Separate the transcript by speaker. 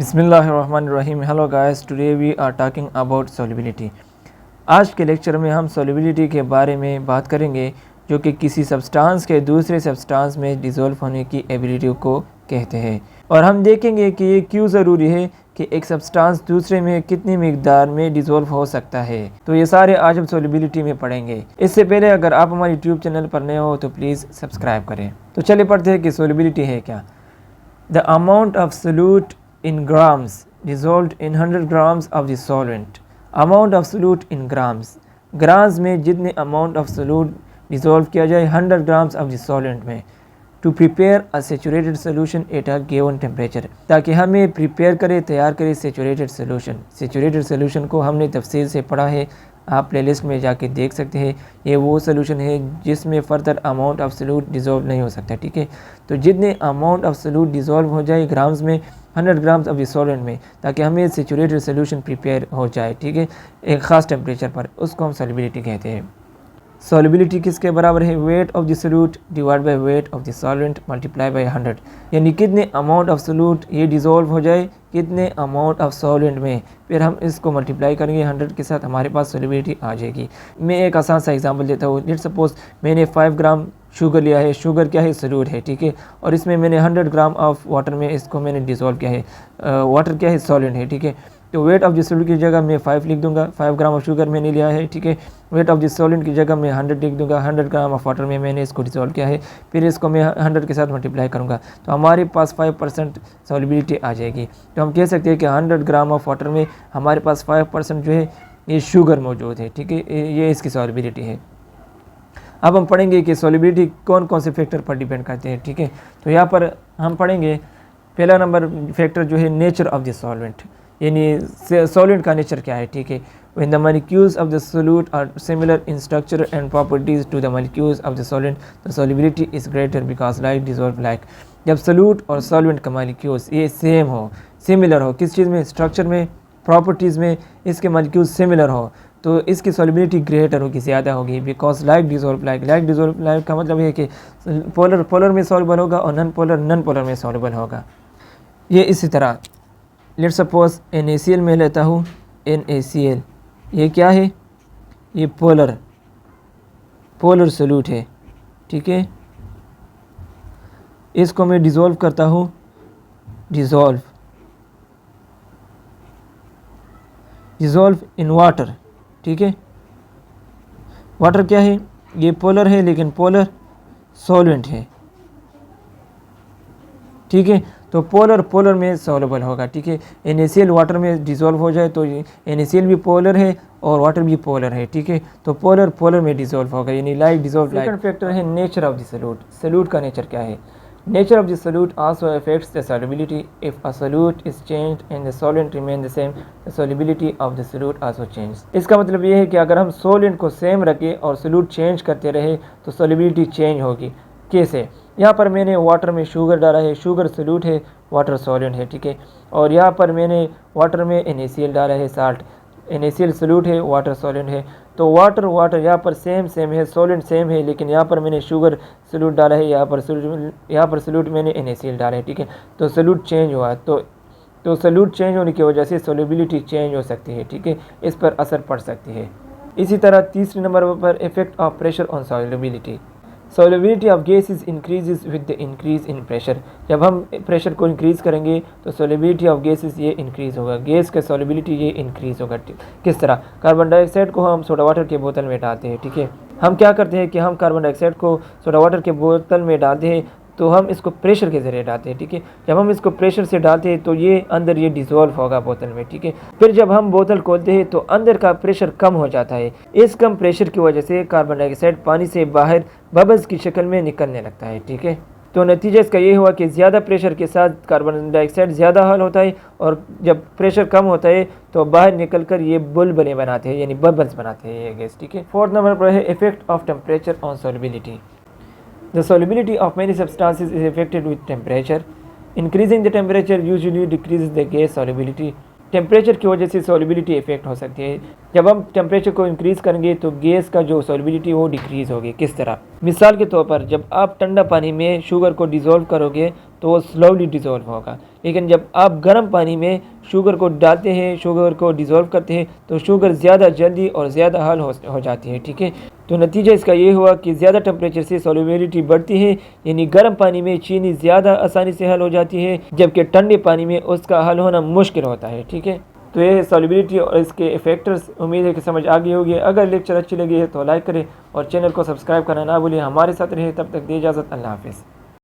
Speaker 1: बिस्मिल्लाहिर्रहमानिर्रहीम। Hello guys, today we are talking about solubility. आज के लेक्चर में हम सॉल्युबिलिटी के बारे में बात करेंगे, जो कि किसी सब्सटेंस के दूसरे सब्सटेंस में डिज़ोल्व होने की एबिलिटी को कहते हैं। और हम देखेंगे कि ये क्यों ज़रूरी है कि एक सब्सटेंस दूसरे में कितनी मिकदार में डिज़ोल्व हो सकता है। तो ये सारे आज हम सॉल्युबिलिटी में पढ़ेंगे। इससे पहले अगर आप हमारे यूट्यूब चैनल पर नए हो तो प्लीज़ सब्सक्राइब करें। तो चलिए पढ़ते हैं कि सॉल्युबिलिटी है क्या। The amount of solute in grams dissolved in 100 grams of the solvent. Amount of solute in grams, grams में जितने अमाउंट ऑफ सोल्यूट डिज़ोल्व किया जाए 100 ग्राम्स ऑफ द सॉल्वेंट में, to prepare a saturated solution at a given temperature, ताकि हमें prepare करे, तैयार करे सेचुरेटेड सोल्यूशन। सेचुरेटेड सोल्यूशन को हमने तफसील से पढ़ा है, आप प्लेलिस्ट में जाके देख सकते हैं। ये वो सोल्यूशन है जिसमें further amount of solute dissolve नहीं हो सकता, ठीक है। तो जितने अमाउंट ऑफ सोल्यूट डिज़ोल्व हो जाए ग्राम्स में 100 ग्राम्स ऑफ द सॉल्वेंट में, ताकि हमें सेचुरेटेड सोल्यूशन प्रिपेयर हो जाए, ठीक है, एक ख़ास टेम्परेचर पर, उसको हम सॉल्युबिलिटी कहते हैं। सॉल्युबिलिटी किसके बराबर है? Weight of the solute divide by weight of the solvent multiply by 100, यानी कितने अमाउंट ऑफ सोल्यूट ये डिज़ोल्व हो जाए कितने अमाउंट ऑफ सॉल्वेंट में, फिर हम इसको मल्टीप्लाई करेंगे 100 के साथ, हमारे पास सॉल्युबिलिटी आ जाएगी। मैं एक आसान सा एग्जांपल देता हूँ। लेट्स सपोज मैंने 5 ग्राम शुगर लिया है। शुगर क्या है? सोल्यूट है, ठीक है। और इसमें मैंने 100 ग्राम ऑफ वाटर में इसको मैंने डिज़ोल्व किया है। वाटर क्या है? सॉल्वेंट है, ठीक है। तो वेट ऑफ द सोल्यूट की जगह मैं 5 लिख दूंगा। 5 ग्राम ऑफ शुगर मैंने लिया है, ठीक है। वेट ऑफ द सॉल्वेंट की जगह मैं 100 लिख दूंगा। 100 ग्राम ऑफ वाटर में मैंने इसको डिज़ोल्व किया है, फिर इसको मैं 100 के साथ मल्टीप्लाई करूंगा, तो हमारे पास 5% सॉल्युबिलिटी आ जाएगी। तो हम कह सकते हैं कि 100 ग्राम ऑफ वाटर में हमारे पास 5% जो है ये शुगर मौजूद है, ठीक है। ये इसकी सॉल्युबिलिटी है। अब हम पढ़ेंगे कि सॉल्युबिलिटी कौन कौन से फैक्टर पर डिपेंड करते हैं, ठीक है। तो यहाँ पर हम पढ़ेंगे पहला नंबर फैक्टर जो है नेचर ऑफ द सॉल्वेंट, यानी सॉल्वेंट का नेचर क्या है, ठीक है। When the molecules of the solute are similar in structure and properties to the molecules of the solvent, the solubility is greater because like dissolve like. जब solute और solvent का molecules ये same हो, similar हो, किस चीज़ में? Structure में, properties में इसके मॉलिक्यूल्स सिमिलर हो, तो इसकी सॉल्युबिलिटी ग्रेटर होगी, ज़्यादा होगी। Because like dissolve like, like dissolve like का मतलब है कि पोलर पोलर में सॉल्युबल होगा और नन पोलर में सॉल्युबल होगा। ये इसी तरह लेट्स सपोज NaCl में लेता हूँ। NaCl ये क्या है? ये पोलर सोल्यूट है, ठीक है। इसको मैं डिज़ोल्व करता हूँ, डिज़ोल्व इन वाटर, ठीक है। वाटर क्या है? ये पोलर है, लेकिन पोलर सॉल्वेंट है, ठीक है। तो पोलर में सॉल्युबल होगा, ठीक है। NaCl वाटर में डिज़ोल्व हो जाए तो NaCl भी पोलर है और वाटर भी पोलर है, ठीक है। तो पोलर में डिज़ोल्व होगा, यानी like dissolve like. Second factor है nature of the solute. Solute का नेचर क्या है? Nature of the solute also affects the solubility. If a solute is changed and the solvent remain the same, the solubility of the solute also change. इसका मतलब ये है कि अगर हम सॉल्वेंट को सेम रखें और सोल्यूट चेंज करते रहे तो सॉल्युबिलिटी चेंज होगी। कैसे? यहाँ पर मैंने वाटर में शुगर डाला है, शुगर सोल्यूट है, वाटर सॉल्वेंट है, ठीक है। और यहाँ पर मैंने वाटर में NaCl डाला है, साल्ट। NaCl सोल्यूट है, वाटर सॉल्वेंट है। तो वाटर यहाँ पर सेम है, सॉल्वेंट सेम है, लेकिन यहाँ पर मैंने शुगर सोल्यूट डाला है, यहाँ पर सोल्यूट मैंने NaCl डाला है, ठीक है। तो सोल्यूट चेंज हुआ, तो सोल्यूट चेंज होने की वजह से सॉल्युबिलिटी चेंज हो सकती है, ठीक है। इस पर असर पड़ सकती है। इसी तरह तीसरे नंबर पर effect of pressure on solubility. Solubility of gases increases with the increase in pressure. जब हम प्रेशर को इंक्रीज़ करेंगे तो सॉल्युबिलिटी ऑफ गैसेस ये इंक्रीज़ होगा, गैस का सॉल्युबिलिटी ये इंक्रीज़ होगा। किस तरह? कार्बन डाइऑक्साइड को हम सोडा वाटर के बोतल में डालते हैं, ठीक है। हम क्या करते हैं कि हम कार्बन डाइऑक्साइड को सोडा वाटर के बोतल में डालते हैं, तो हम इसको प्रेशर के ज़रिए डालते हैं, ठीक है। जब हम इसको प्रेशर से डालते हैं तो ये अंदर ये डिज़ोल्व होगा बोतल में, ठीक है। फिर जब हम बोतल खोलते हैं तो अंदर का प्रेशर कम हो जाता है। इस कम प्रेशर की वजह से कार्बन डाइऑक्साइड पानी से बाहर बबल्स की शक्ल में निकलने लगता है, ठीक है। तो नतीजा इसका ये हुआ कि ज़्यादा प्रेशर के साथ कार्बन डाइऑक्साइड ज़्यादा हल होता है, और जब प्रेशर कम होता है तो बाहर निकल कर ये बुलबुले बनाते हैं, यानी बबल्स बनाते हैं ये गैस, ठीक है। फोर्थ नंबर पर है effect of temperature on solubility. The solubility of many substances is affected with temperature. Increasing the temperature usually decreases the gas solubility. Temperature की वजह से सॉल्युबिलिटी इफेक्ट हो सकती है। जब हम टेम्परेचर को इंक्रीज़ करेंगे तो गैस का जो सॉल्युबिलिटी वो डिक्रीज़ होगी। किस तरह? मिसाल के तौर पर जब आप ठंडा पानी में शुगर को डिज़ोल्व करोगे तो वो स्लोली डिज़ोल्व होगा, लेकिन जब आप गर्म पानी में शुगर को डालते हैं, शुगर को डिज़ोल्व करते हैं, तो शुगर ज़्यादा जल्दी और ज़्यादा हल हो जाती है। ठीक है, तो नतीजा इसका ये हुआ कि ज़्यादा टेम्परेचर से सॉल्युबिलिटी बढ़ती है, यानी गर्म पानी में चीनी ज़्यादा आसानी से हल हो जाती है, जबकि ठंडे पानी में उसका हल होना मुश्किल होता है। ठीक है, तो ये सॉल्युबिलिटी और इसके फैक्टर्स उम्मीद है कि समझ आ गई होगी। अगर लेक्चर अच्छी लगी है तो लाइक करें और चैनल को सब्सक्राइब करना ना भूलिए। हमारे साथ रहे, तब तक दी इजाज़त। अल्लाह हाफिज़।